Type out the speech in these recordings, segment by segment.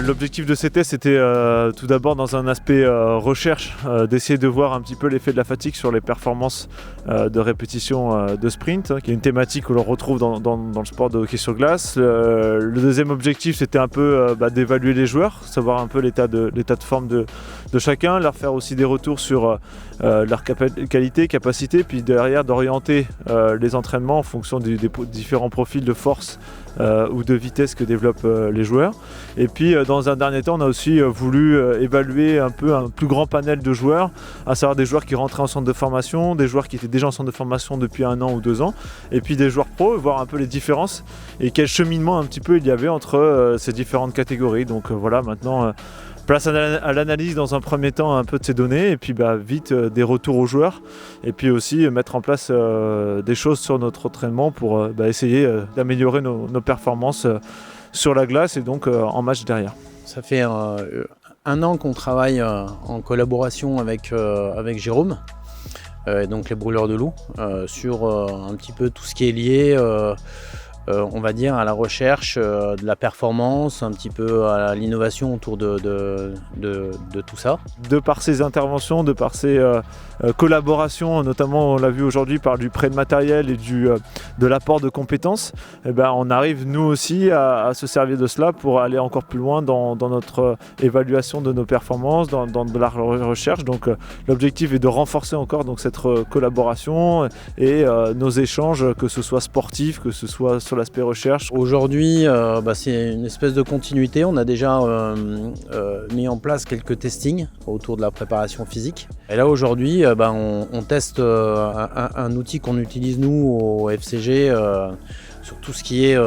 L'objectif de ces tests était tout d'abord dans un aspect recherche, d'essayer de voir un petit peu l'effet de la fatigue sur les performances de répétition de sprint, qui est une thématique que l'on retrouve dans le sport de hockey sur glace. Le deuxième objectif, c'était un peu d'évaluer les joueurs, savoir un peu l'état de forme de chacun, leur faire aussi des retours sur leur qualité, capacité, puis derrière d'orienter les entraînements en fonction des différents profils de force ou de vitesse que développent les joueurs. Et puis dans un dernier temps, on a aussi voulu évaluer un peu un plus grand panel de joueurs, à savoir des joueurs qui rentraient en centre de formation, des joueurs qui étaient déjà en centre de formation depuis 1 an ou 2 ans, et puis des joueurs pro, voir un peu les différences et quel cheminement un petit peu il y avait entre ces différentes catégories. Donc voilà, maintenant place à l'analyse dans un premier temps un peu de ces données, et puis vite des retours aux joueurs, et puis aussi mettre en place des choses sur notre entraînement pour essayer d'améliorer nos performances sur la glace et donc en match derrière. Ça fait 1 an qu'on travaille en collaboration avec Jérôme, donc les Brûleurs de Loups, sur un petit peu tout ce qui est lié on va dire à la recherche de la performance, un petit peu à l'innovation autour de tout ça. De par ces interventions, de par ces collaborations, notamment on l'a vu aujourd'hui par du prêt de matériel et de l'apport de compétences, on arrive nous aussi à se servir de cela pour aller encore plus loin dans notre évaluation de nos performances, dans de la recherche. Donc l'objectif est de renforcer encore cette collaboration et nos échanges, que ce soit sportifs, que ce soit sur l'aspect recherche. Aujourd'hui, c'est une espèce de continuité. On a déjà mis en place quelques testings autour de la préparation physique. Et là aujourd'hui, on teste un outil qu'on utilise nous au FCG sur tout ce qui est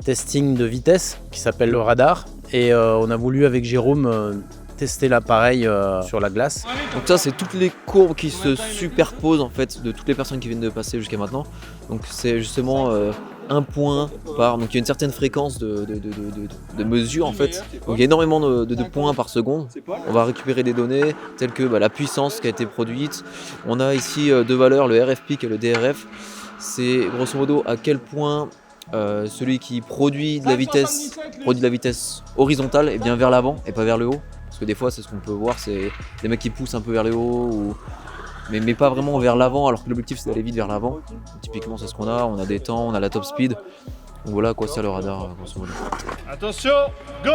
testing de vitesse, qui s'appelle le radar. Et on a voulu avec Jérôme tester l'appareil sur la glace. Donc ça, c'est toutes les courbes qui se superposent en fait de toutes les personnes qui viennent de passer jusqu'à maintenant. Donc c'est justement un point par... Donc il y a une certaine fréquence de mesure en fait. Donc il y a énormément de points par seconde. On va récupérer des données telles que la puissance qui a été produite. On a ici 2 valeurs, le RF peak et le DRF. C'est grosso modo à quel point celui qui produit de la vitesse horizontale et bien vers l'avant et pas vers le haut. Parce que des fois, c'est ce qu'on peut voir, c'est des mecs qui poussent un peu vers le haut, mais pas vraiment vers l'avant, alors que l'objectif c'est d'aller vite vers l'avant. Typiquement, c'est ce qu'on a. On a des temps, on a la top speed. Donc voilà à quoi sert le radar, grosso modo. Attention, go!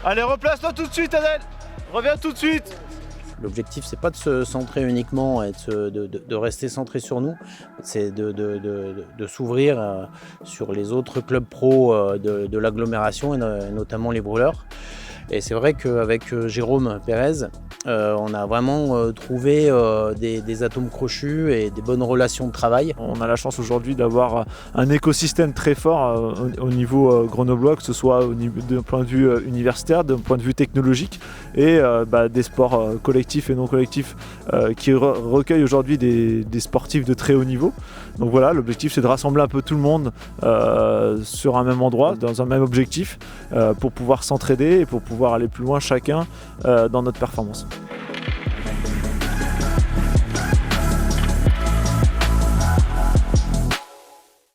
Allez, replace-toi tout de suite, Adèle! Reviens tout de suite! L'objectif, c'est pas de se centrer uniquement et de rester centré sur nous, c'est de s'ouvrir sur les autres clubs pro de l'agglomération et notamment les Brûleurs. Et c'est vrai qu'avec Jérôme Pérez, on a vraiment trouvé des atomes crochus et des bonnes relations de travail. On a la chance aujourd'hui d'avoir un écosystème très fort au niveau grenoblois, que ce soit d'un point de vue universitaire, d'un point de vue technologique, et des sports collectifs et non collectifs qui recueillent aujourd'hui des sportifs de très haut niveau. Donc voilà, l'objectif c'est de rassembler un peu tout le monde sur un même endroit, dans un même objectif, pour pouvoir s'entraider et pour pouvoir aller plus loin chacun dans notre performance.